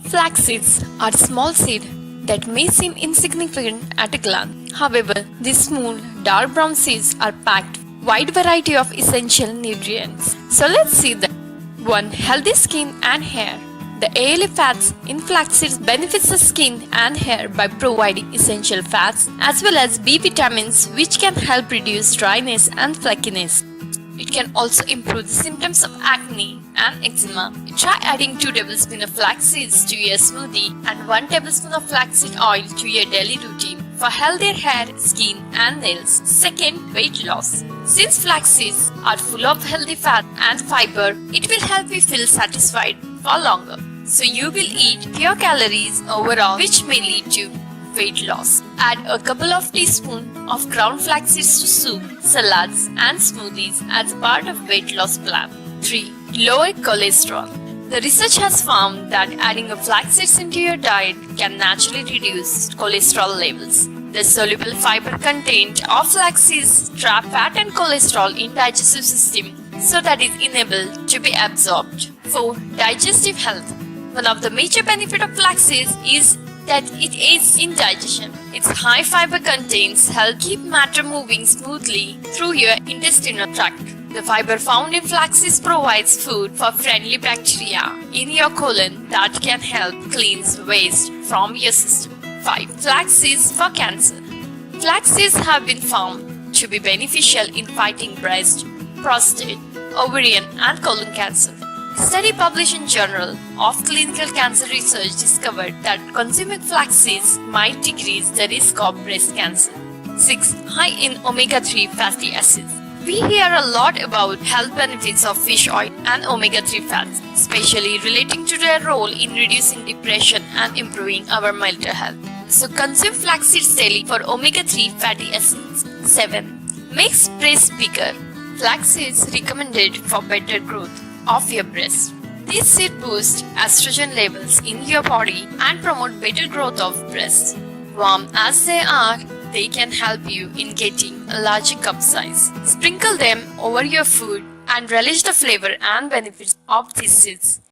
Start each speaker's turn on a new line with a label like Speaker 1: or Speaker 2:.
Speaker 1: Flax seeds are small seeds that may seem insignificant at a glance. However, these small, dark brown seeds are packed with a wide variety of essential nutrients. So let's see them. 1. Healthy skin and hair. The ALA fats in flax seeds benefits the skin and hair by providing essential fats as well as B vitamins, which can help reduce dryness and flakiness. It can also improve the symptoms of acne and eczema. Try adding 2 tablespoons of flax seeds to your smoothie and 1 tablespoon of flaxseed oil to your daily routine for healthier hair, skin and nails. 2nd, weight loss. Since flax seeds are full of healthy fat and fiber, it will help you feel satisfied for longer. So you will eat fewer calories overall, which may lead to weight loss. Add a couple of teaspoons of ground flax seeds to soup, salads, and smoothies as part of weight loss plan. 3. Lower cholesterol. The research has found that adding a flax seeds into your diet can naturally reduce cholesterol levels. The soluble fiber content of flax seeds trap fat and cholesterol in digestive system so that it is unable to be absorbed. 4. Digestive health. One of the major benefits of flax seeds is that it aids in digestion. Its high fiber contents help keep matter moving smoothly through your intestinal tract. The fiber found in flax seeds provides food for friendly bacteria in your colon that can help cleanse waste from your system. 5. Flax seeds for cancer. Flax seeds have been found to be beneficial in fighting breast, prostate, ovarian, and colon cancer. A study published in Journal of Clinical Cancer Research discovered that consuming flax seeds might decrease the risk of breast cancer. 6. High in omega-3 fatty acids. We hear a lot about health benefits of fish oil and omega-3 fats, especially relating to their role in reducing depression and improving our mental health. So consume flax seeds daily for omega-3 fatty acids. 7. Makes breast bigger. Flax seeds recommended for better growth of your breast. These seeds boost estrogen levels in your body and promote better growth of breasts. Warm as they are, they can help you in getting a larger cup size. Sprinkle them over your food and relish the flavor and benefits of these seeds.